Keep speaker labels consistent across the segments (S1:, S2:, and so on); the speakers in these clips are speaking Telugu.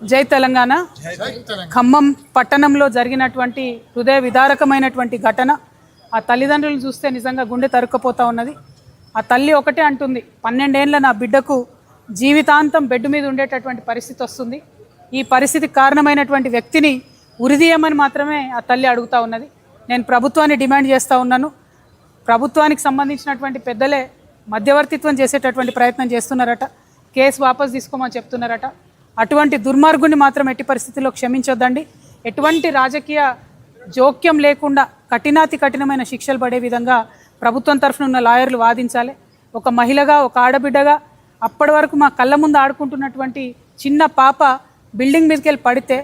S1: జై తెలంగాణ. ఖమ్మం పట్టణంలో జరిగినటువంటి హృదయ విదారకమైనటువంటి ఘటన ఆ తల్లిదండ్రులను చూస్తే నిజంగా గుండె తరుక్కుపోతా ఉన్నది. ఆ తల్లి ఒకటే అంటుంది, 12 ఏళ్ల నా బిడ్డకు జీవితాంతం బెడ్ మీద ఉండేటటువంటి పరిస్థితి వస్తుంది. ఈ పరిస్థితికి కారణమైనటువంటి వ్యక్తిని ఉరిదీయమని మాత్రమే ఆ తల్లి అడుగుతూ ఉన్నది. నేను ప్రభుత్వాన్ని డిమాండ్ చేస్తూ ఉన్నాను. ప్రభుత్వానికి సంబంధించినటువంటి పెద్దలే మధ్యవర్తిత్వం చేసేటటువంటి ప్రయత్నం చేస్తున్నారట. కేసు వాపసు తీసుకోమని చెప్తున్నారట. అటువంటి దుర్మార్గుని మాత్రం ఎట్టి పరిస్థితుల్లో క్షమించొద్దండి. ఎటువంటి రాజకీయ జోక్యం లేకుండా కఠినాతి కఠినమైన శిక్షలు పడే విధంగా ప్రభుత్వం తరఫున ఉన్న లాయర్లు వాదించాలి. ఒక మహిళగా, ఒక ఆడబిడ్డగా అప్పటి వరకు మా కళ్ళ ముందు ఆడుకుంటున్నటువంటి చిన్న పాప బిల్డింగ్ మీదకి వెళ్ళి పడితే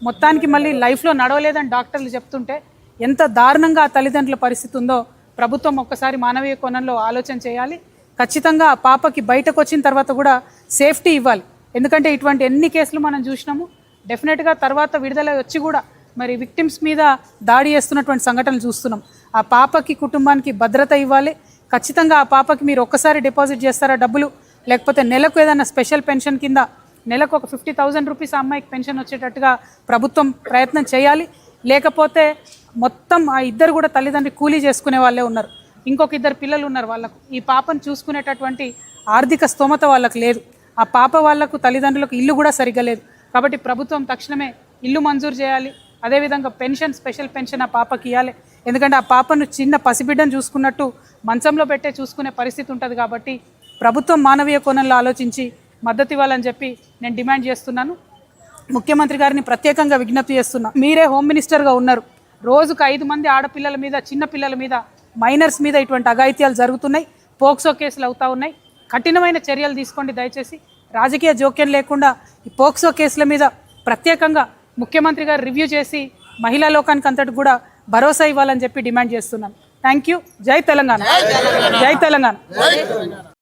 S1: మొత్తానికి మళ్ళీ లైఫ్లో నడవలేదని డాక్టర్లు చెప్తుంటే ఎంత దారుణంగా ఆ తల్లిదండ్రుల పరిస్థితి ఉందో ప్రభుత్వం ఒక్కసారి మానవీయ కోణంలో ఆలోచన చేయాలి. ఖచ్చితంగా ఆ పాపకి బయటకు వచ్చిన తర్వాత కూడా సేఫ్టీ ఇవ్వాలి. ఎందుకంటే ఇటువంటి ఎన్ని కేసులు మనం చూసినాము. డెఫినెట్గా తర్వాత విడుదల వచ్చి కూడా మరి విక్టిమ్స్ మీద దాడి చేస్తున్నటువంటి సంఘటనలు చూస్తున్నాం. ఆ పాపకి, కుటుంబానికి భద్రత ఇవ్వాలి. ఖచ్చితంగా ఆ పాపకి మీరు ఒక్కసారి డిపాజిట్ చేస్తారా డబ్బులు, లేకపోతే నెలకు ఏదైనా స్పెషల్ పెన్షన్ కింద నెలకు ఒక 50,000 రూపీస్ ఆ అమ్మాయికి పెన్షన్ వచ్చేటట్టుగా ప్రభుత్వం ప్రయత్నం చేయాలి. లేకపోతే మొత్తం ఆ ఇద్దరు కూడా తల్లిదండ్రి కూలీ చేసుకునే వాళ్ళే ఉన్నారు. ఇంకొక 2 పిల్లలు ఉన్నారు. వాళ్ళకు ఈ పాపను చూసుకునేటటువంటి ఆర్థిక స్తోమత వాళ్ళకు లేదు. ఆ పాప వాళ్లకు తల్లిదండ్రులకు ఇల్లు కూడా సరిగ్గా లేదు. కాబట్టి ప్రభుత్వం తక్షణమే ఇల్లు మంజూరు చేయాలి. అదేవిధంగా పెన్షన్, స్పెషల్ పెన్షన్ ఆ పాపకి ఇవ్వాలి. ఎందుకంటే ఆ పాపను చిన్న పసిబిడ్డను చూసుకున్నట్టు మంచంలో పెట్టే చూసుకునే పరిస్థితి ఉంటుంది. కాబట్టి ప్రభుత్వం మానవీయ కోణంలో ఆలోచించి మద్దతు ఇవ్వాలని చెప్పి నేను డిమాండ్ చేస్తున్నాను. ముఖ్యమంత్రి గారిని ప్రత్యేకంగా విజ్ఞప్తి చేస్తున్నా. మీరే హోమ్ మినిస్టర్గా ఉన్నారు. రోజుకు 5 మంది ఆడపిల్లల మీద, చిన్న పిల్లల మీద, మైనర్స్ మీద ఇటువంటి అఘాయిత్యాలు జరుగుతున్నాయి. పోక్సో కేసులు అవుతూ ఉన్నాయి. కఠినమైన చర్యలు తీసుకోండి దయచేసి. రాజకీయ జోక్యం లేకుండా ఈ పోక్సో కేసుల మీద ప్రత్యేకంగా ముఖ్యమంత్రి గారు రివ్యూ చేసి మహిళా లోకానికి అంతటి కూడా భరోసా ఇవ్వాలని చెప్పి డిమాండ్ చేస్తున్నాను. Thank you. జై తెలంగాణ. జై తెలంగాణ.